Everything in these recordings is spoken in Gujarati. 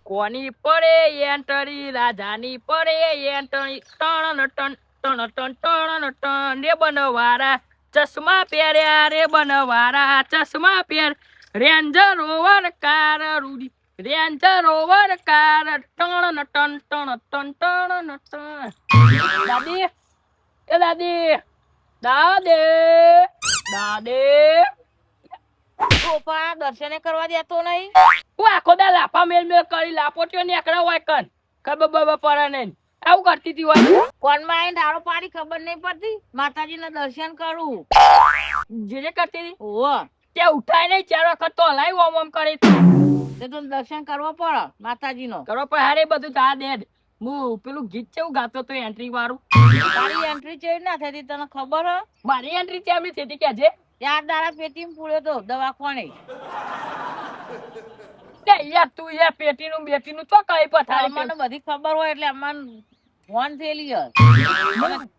કોની પડે એન્ટરી રાજાની પડે એન્ટરી ટણ ટણ ટણ ટણ ટણ ટણ રે બનવારા ચશ્મા પહેર્યા રે બનવારા ચશ્મા પહેર રેન્જર રોવર કાર રૂડી રેન્જર રોવર કાર ટણ ટણ ટણ ટણ ટણ ટણ દાદી એ દાદી દાદી દાદી ગોપા દર્શને કરવા દેતો નહીં. હું આખો દા લાફા મેલ મેલ કરી લાપોટીઓ નીકળ્યો હોય કન ખબર બબર પડે નહીં આવું કરતી હતી હોય કોનમાં આવીને ડાળો પાડી ખબર નહીં પડતી માતાજીના દર્શન કરું. જે કરતી હતી ઓહો ત્યાં ઉઠાય નહીં 4 વખત તો હલાય ઓમ ઓમ કરી તે તો દર્શન કરવો પડે માતાજીનો. કરો પણ હારે બધું તા દે હું પેલું ગીત કેવું ગાતો તો એન્ટ્રી વાળું તારી એન્ટ્રી ચેવી ના થતી તને ખબર હે? મારી એન્ટ્રી ચેમની થતી કે જે 4 દાડા પેટીમાં પૂર્યો તો દવાખાને. યાર તું યાર પેટીનું બેટીનું તો કઈ પથારી અમને બધી ખબર હોય એટલે અમને ફોન થયેલી હે.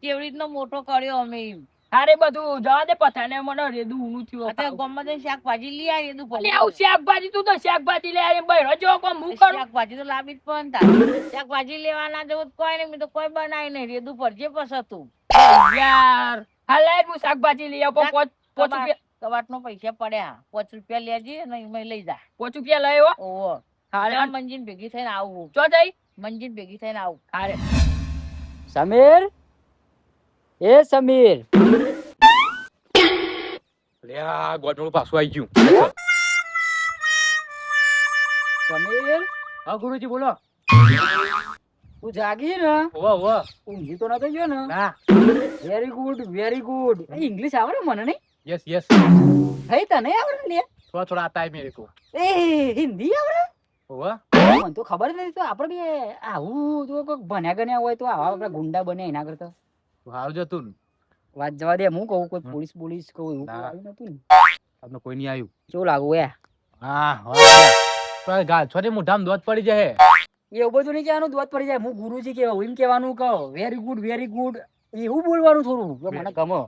કેવી રીતનો મોટો કર્યો અમે એમ. હારે બધું જવા દે પથાને મને રેદું ઊનું થયું અત્યારે ગામમાં જઈને શાકભાજી લઈ આવી રેદું એટલે આવું શાકભાજી તું તો શાકભાજી લે આરે બૈરો જો કોમ હું કરું શાકભાજી તો લાવી જ પણ તાર શાકભાજી લેવાના જવું કોઈ નહીં મેં તો કોઈ બનાવી નહીં રેદું પડજે પસ હતું યાર હાલે હું શાકભાજી લઈ આવું 5 રૂપિયા કવાટ નો પૈસા પડ્યા 5 રૂપિયા લેજે ને એમાં લઈ જા. 5 રૂપિયા લયો ઓહો હારે મંજીન ભેગી થઈને આવું. ચો જઈ મંજીન ભેગી થઈને આવું. હારે સમીર એ સમીર લે આ ગોઠણું પાછું આવી ગયું. સમીર હા ગુરુજી બોલો. તું જાગી ને ઓવા ઓવા ઊંઘી તો નતો ગયો ને? ના very good very good. English આવડે મને નહીં? યસ યસ થઈ તને આવડે ને? થોડા થોડા આતા હે મેરે કો. એ હિન્દી આવડે? ઓવા મને તો ખબર જ નથી. તો આપણે બે આવું તો કોઈક ભણ્યા ગણ્યા હોય તો આવા આપણે ગુંડા બને એના કરતા આવજો તું. વાત જવા દે. હું કહું કોઈ પોલીસ પોલીસ કહું એવું ના. આવ્યું નતું ને? તમને કોઈ નહીં આવ્યું. શું લાગુ એ હા હા ગાલ છોરી મોઢામાં દોત પડી જાય. એવું બધું નહીં કહેવાનું. દોત પડી જાય. હું ગુરુજી કહેવાય એમ કહેવાનું. કહો વેરી ગુડ એવું બોલવાનું થોડું. તો મને ગમો.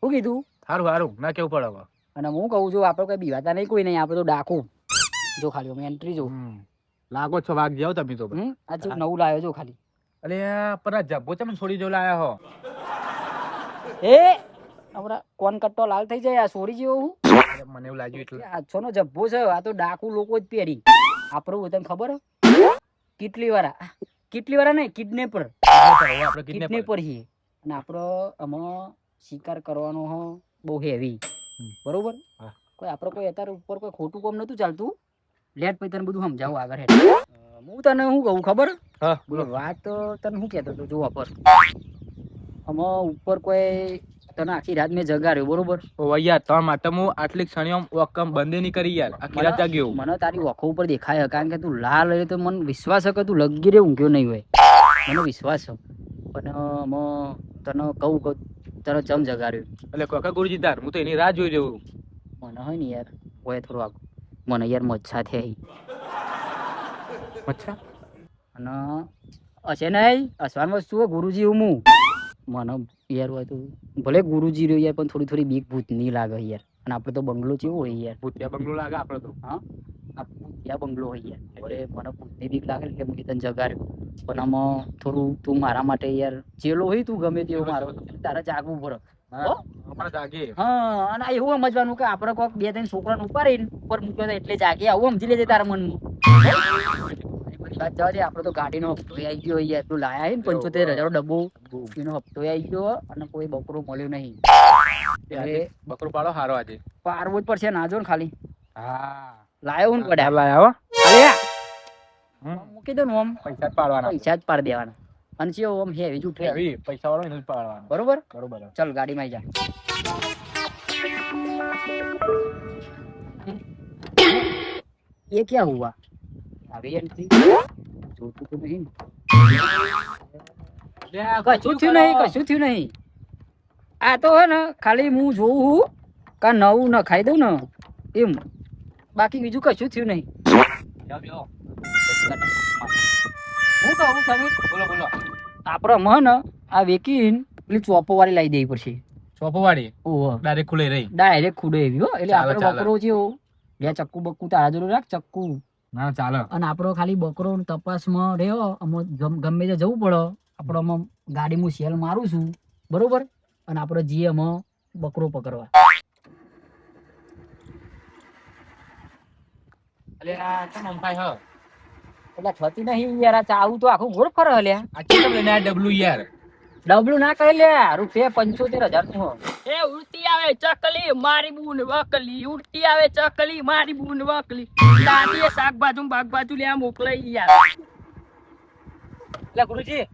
શું કીધું? સારું સારું ના કેવું પડે હવે. અને હું કહું છું આપણે કોઈ બીવાતા નહીં કોઈ નહીં. આપણે તો ડાકુ જો ખાલી અમે એન્ટ્રી જો લાગો છો વાગ જાવ તમે તો. આ જો નવું લાવ્યો જો ખાલી. અરે પર આ જબ્બો ચમ છોડી જો લાયા હો. એ આપડા કોન કટ્ટો લાલ થઈ જાય. આ સોરી જેવો હું અરે મને એવું લાગ્યું એટલે. આછો નો જબ્બો છે. આ તો ડાકુ લોકો જ પહેરી. આપણું તને ખબર હે? કેટલી વાળા નહીં કિડનેપર આપણે કિડનેપ કિડનેપર છીએ. અને આપણો આમાં શિકાર કરવાનો હો બહુ હેવી. બરોબર? હા. કોઈ આપણે કોઈ અત્યારે ઉપર કોઈ ખોટું કામ નતું ચાલતું. લેટ પછી તને બધું સમજાવું આગળ હેઠ. હું તને શું કહું ખબર? હા બોલો વાત તને શું કહેતો હતો જો પર આમાં ઉપર કોઈ તને આખી રાત મેં જગાડ્યો. બરોબર? ઓવા યાર તમારા માટે હું આટલી ક્ષણીઓ વોકમ બંધ નહીં કરી યાર. આખી રાત જાગ્યો. મને તારી ઓખો ઉપર દેખાય કારણ કે તું લાલ હોય તો મને વિશ્વાસ છે કે તું લગી રે ઊંઘ્યો નહીં હોય. મને વિશ્વાસ છે પણ તને કહું કે તને ચમ જગાડ્યો. એટલે કાકા ગુરુજી તાર હું તો એની રાહ જોઈ રહ્યો. મને હોય ને યાર હોય થોડું આગળ મને યાર મચ્છા થઈ અચ્છા અને હશે નહીં અસવાન વસ્તુ હોય ગુરુજી હું મને યાર હોય તો ભલે ગુરુજી રહ્યો યાર પણ થોડી બીક ભૂત નહીં લાગે યાર. અને આપણે તો બંગલો કેવો હોય યાર. ભૂતિયા બંગલો લાગે આપણે તો. હા આ ભૂતિયા બંગલો હોય યાર. અરે મને ભૂતની બીક લાગે એટલે મેં તને જગાડ્યો. પણ આમાં થોડું તું મારા માટે યાર ચેલો હોય તું ગમે તેવો મારો તારે જાગવું પડે. હમણાં જાગે. હા અને એવું સમજવાનું કે આપણે કોઈક 2-3 છોકરાને ઉપાડીને ઉપર મૂક્યો એટલે જાગે આવું સમજી લેજે તારા મનમાં. વાત જવા દે. આપણે તો ગાડીનો હપ્તો આવી ગયો યાર. તું લાયા ને 75,000 ડબ્બો એનો હપ્તો આવી ગયો અને કોઈ બકરો મળ્યો નહીં. આજે બકરો પાડો હારો આજે. પારવો જ પડશે ના જો ને ખાલી હા લાયો હું પડ્યા લાયા હો. મૂકી દો ને આમ પૈસા જ પાડવાના. પૈસા જ પાડી દેવાના. અને છે આમ હેવી જૂઠ એવી પૈસા વાળો એને જ પાડવાનો. બરોબર? બરોબર. ચલ ગાડીમાં જા. ये क्या हुआ? अभी एंट्री જોતું તો નહીં. કશું થયું નહીં. આ તો હે ને ખાલી હું જોઉં હું કા નવું ન ખાઈ દઉં ને એમ. બાકી બીજું કશું થયું નહીં. હું કહું સમીર બોલો બોલો. આપણે મન આ વેકીન પેલી ચોપો વાળી લાવી દેવી પડશે. ચોપો વાળી ઓહો ડાયરેક્ટ ખુલે રહી. ડાયરેક્ટ ખુડે એવી હો. એટલે ચાલે, આપણે ચાલે. બકરો જેવો બે ચક્કુ બક્કુ તારા જોડે રાખ. ચક્કુ ના ચાલે. અને આપણો ખાલી બકરો તપાસમાં રહ્યો ગમે તે જવું પડે આપણો આમાં ગાડી હું સેલ મારું છું બરોબર અને આપણે જઈએ આમાં બકરો પકડવા. અલે આ કેમ અંફાય હ? એટલે થતી નહીં યાર આ ચાવું તો આખું ગોળ ફરે લ્યા. આ કેમ લઈને આ ડબલું યાર? ડબલું ના કહી લે રૂપિયા 75,000 નું હો. એ ઉડતી આવે ચકલી મારી બૂન વકલી, ઉડતી આવે ચકલી મારી બૂન વકલી. દાદીએ શાકભાજી બાગબાજુ લેવા મોકલાઈ યાર. એટલે ગુરુજી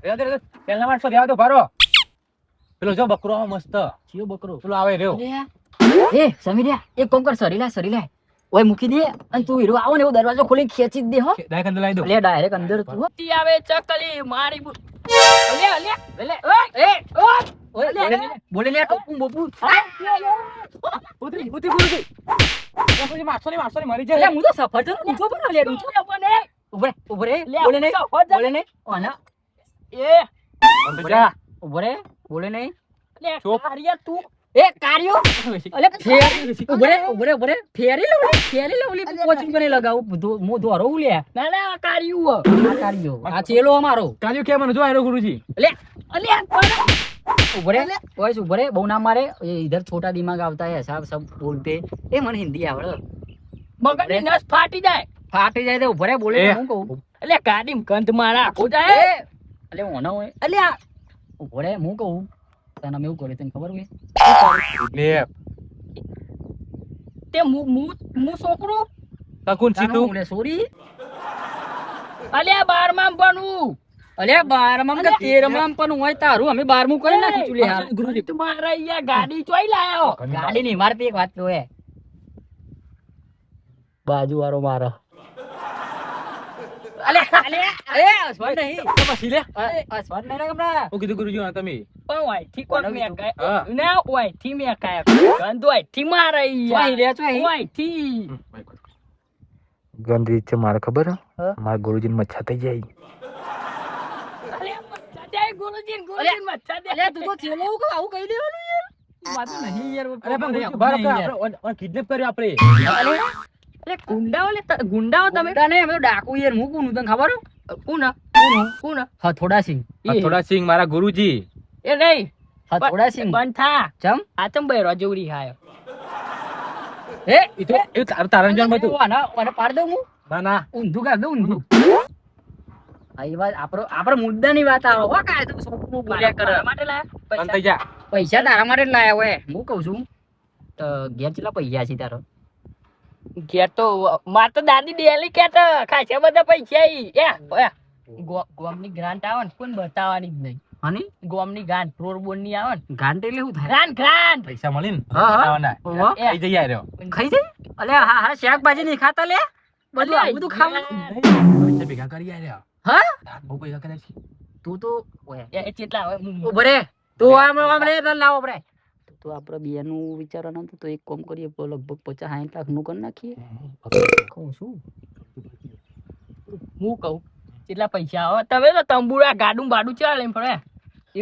પેલા માણસો રહેવા દો ભારો. પેલો જો બકરો આવે મસ્ત. ચિયો બકરો પેલો આવે રહ્યો. એ સમીરિયા એક કામ કર સરી લે ઓય મૂકી દે અને તું હીરો આવો ને એવો દરવાજો ખોલીને ખેંચી જ દે હો. ડાયરેક્ટ અંદર લાવી દો. લે ડાયરેક્ટ અંદર તું હો. ઉડતી આવે ચકલી મારી બૂન. અલે અલે લે એ ઓય બોલે લે ટોપું બોપું ઉતરી ગુરુજી. ગુરુજી મારસો ને મરી લે જાય. હું તો સફરજન નીચો પર લે નીચો બને ઉભરે લે, બોલે નહીં સફરજન. બોલે નહીં ઓના એ અંદર જા. ઉભરે બોલે નહીં લે ચોપ. કારિયા તું એ કાર્યો અલે ઉભરે ફેરી લવલી કોચિંગ બને લગાવું મો ધોરો લે ના ના કારિયું આ કાર્યો આ ચેલો અમારો કાજુ કેમ મને જો આયરો ગુરુજી. લે અલે ઉભરે બહુ ના મારે ये इधर छोटा दिमाग आता है ऐसा सब बोलते ए मन हिंदी आवड़े મગજની નસ ફાટી જાય. फाटी जाए तो उभरे बोले ए, હું કહું એટલે ગાડીમ ગંધ મારા આખો જાય. એ અલે ઓના હોય અલે આ ઉભરે હું કહું તને મેં એવું કર્યું તને ખબર હોય લે તે મુ છોકરું તકુન સીતું. લે સોરી અલે 12માં ભણું. અલે 12માં કે 13માં પણ હોય તારું અમે 12મું કરી નાખી ચુલે હાલ ગુરુજી તમારા અહીંયા ગાડી ચોઈ લાયો. ગાડી ની મારતી એક વાત તો હે બાજુ વાળો મારો અલે અસવાન નહીં તો પછી લે. અસવાન નહીં રે કપડા હું કીધું ગુરુજી આ તમે. પણ હોય થી કોણ કોને મેં કીધું? કાય હા. ના હોય થી મેં કાય ગંધ હોય થી મારા ચોઈ લે ચોઈ હોય થી ગંદરી છે મારે ખબર હા? મારા ગુરુજી ને મચ્છા થઈ જાય. અલે મચ્છા જાય ગુરુજી મચ્છા અલે તું તો થેલો કે આવું કહી દેવાનું યાર વાત નહીં યાર અરે પણ ગુરુજી બાર આપણે કિડનેપ કર્યો આપણે. અલે ગુંડાઓ તમે ગુંડા ને અમે તો ડાકુ યાર હું કોનું તને ખબર કોણ હા થોડા સિંહ થોડા સિંહ મારા ગુરુજી. એ નહીં હા થોડા સિંહ બંધ થા ચમ આ તમ બૈરો જેવડી હાયો. એ એ તો એ તારણ જાણ બધું. આને પાડ દઉં હું ના ના ઊંધું કાઢ દઉં ઊંધું હા એ વાત આપણો મુદ્દાની વાત આવે હો કાય તું છોકરું બોલ્યા કરે મારા માટે લાયા બંધ થઈ જા. પૈસા તારા માટે જ લાયા હોય હું કહું છું તો ઘેર કેટલા પૈસા છે તારો ઘેર તો માર તો દાદી ડેલી કેતા ખાસા બધા પૈસા ગોમની ગ્રાન્ટ આવે ને કોઈ બતાવવાની જ નહીં. હની ગોમની ગ્રાન્ટ ફ્લોર બોર્ડ ની આવે ને ગાંઠ એટલે શું થાય ગ્રાન્ટ પૈસા મળી ને હા, હા. બતાવવાના. ઓહો. ખાઈ જઈ આર્યો. ખાઈ જાય અલે હા શાકભાજી નહીં ખાતા લે બધું આવું બધું ખાવાનું પૈસા ભેગા કરી આર્યા. હા બહુ પૈસા કર્યા છે. તું તો ઓય એ કેટલા હોય ઉભરે તું આમ રે તને લાવો રે તો આપણે બે નું વિચારવાનું હતું તો એક કામ કરીએ લગભગ 50-60 લાખ નું કરી નાખીએ કહું છું હું કહું કેટલા પૈસા આવે તમે તો તંબુરા ગાડું બાડું ચાલે લઈને ફરે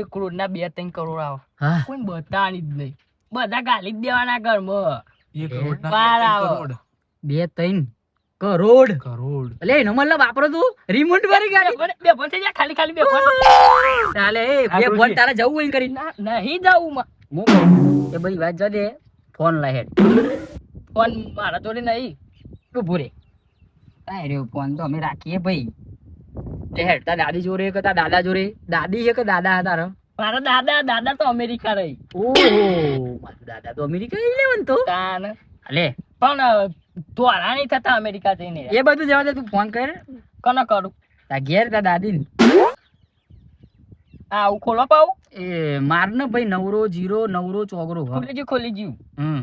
1 કરોડ ના 2-3 કરોડ આવે હા કોઈ બતાવવાની જ નહીં બધા ગાલી જ દેવાના ઘરમાં. 1 કરોડ ના બાર 2 આવો. કરોડ. 2-3 કરોડ કરોડ. એટલે એનો મતલબ વાપરો તું રિમોટ વાળી ગાડી બે ફોન થઈ જાય ખાલી બે ફોન ચાલે એ બે આપણું ફોન છે. તારે જવું હોય કરી નહીં જાવું હું કહું એ બધી વાત જવા દે ફોન લાય હેડ ફોન મારા જોડે નહીં. ઉભો રે કાંઈ રે ફોન તો અમે રાખીએ ભાઈ લે હેડ તાર દાદી જોડે કે તાર દાદા જોડે દાદી છે કે દાદા હતા તારા મારા દાદા તો અમેરિકા રહી ઓહો મારા દાદા તો અમેરિકા લેવન તો તાન લે પણ ધોળા નહીં થતા અમેરિકા જઈને એ બધું જવા દે તું ફોન કર કનો કરું તાર ઘેર તાર દાદી ને આવું ખોલો પાવું એ માર ને ભાઈ નવરો જીરો નવરો ચોગરો હા. ખોલી જીવ હમ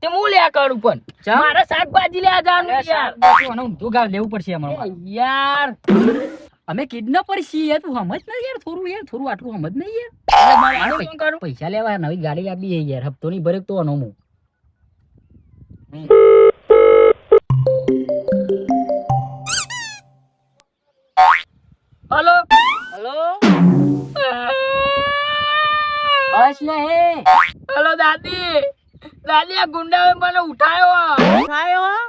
તે હું લ્યા કરું પણ ચમ? મારે શાકભાજી લેવા જવાનું યાર આનું ઊંધું ગાળ લેવું પડશે અમારે એ યાર અમે કિડનેપર છીએ તું સમજ ને યાર થોડું આટલું સમજ નહીં યાર એટલે મારે આનું શું કરું પૈસા લેવા નવી ગાડી લાવી છે યાર હપ્તો ની ભરે તો અનોમું હલો હલો બસ લે હે હલો દાદી આ ગુંડાએ મને ઉઠાયો ખાયો આ.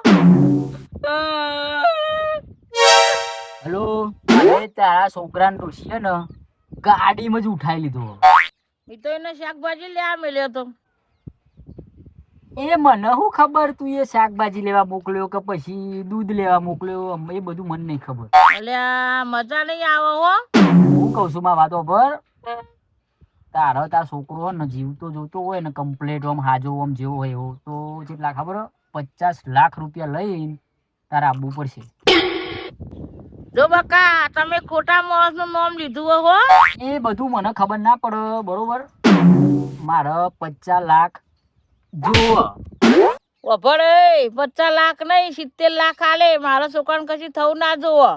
હલો અરે તારા છોકરાને ડોશીએ ને ગાડીમાં જ ઉઠાઈ લીધો. એ તો એને શાકભાજી લેવા મળ્યો તો. એ મને શું ખબર તું એ શાકભાજી લેવા મોકલ્યો કે પછી દૂધ લેવા મોકલ્યો એ બધું મને નહીં ખબર. અલ્યા મજા નહીં આવે હો. હું કઉ છું માં વાતો પર તારો છોકરો હોય ને જીવતો જોતો હોય ને કમ્પ્લેટ આમ હાજો આમ જેવો હોય એવો તો જેટલા ખબર 50 લાખ રૂપિયા લઈને તારે આવવું પડશે. જો બકા તમે ખોટા માણસ નું નામ લીધું હો. એ બધું મને ખબર ના પડે બરોબર. મારે 50 લાખ જોવો. વભળ 50 લાખ નહીં 70 લાખ આલે મારા છોકરાને કશું થવું ના જોવો.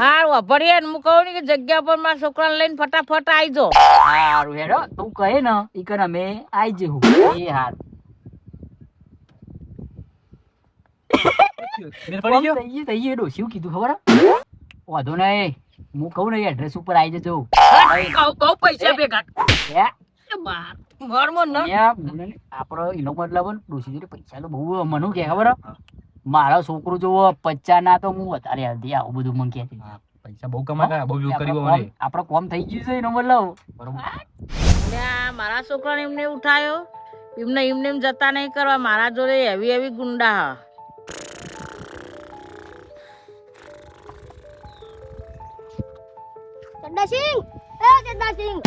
હા વભળીએ ને હું કહું ને કે જગ્યા પર મારા છોકરાને લઈને ફટાફટ આવી જો. સારું હેડો તું કહે ને ઈ કન અમે આઈ જહું. એ હાર મેલ પડી ગયો તઈ એ ડોશી કીધું ખબર વાંધો નહીં હું કહું ને એડ્રેસ ઉપર આવી જજો. કહું પૈસા ભેગા હે ઘરમાં ન આપડે એનો મતલબ ને ડોશી જોડે પૈસા તો બહુ મને કે ખબર મારો છોકરો જોવો 50 ના તો હું વધારે હલ્દી આવું બધું મને કે પૈસા બહુ કમાતા બહુ ઉપયોગ કર્યો મને આપડે કોમ થઈ ગયું છે એનો મતલબ બરોબર. અલ્યા મારા છોકરાને એમને ઉઠાયો એમને એમ જતા નહીં કરવા મારા જોડે એવી એવી ગુંડા હા. ચડ્ડા સિંહ એ ચડ્ડા સિંહ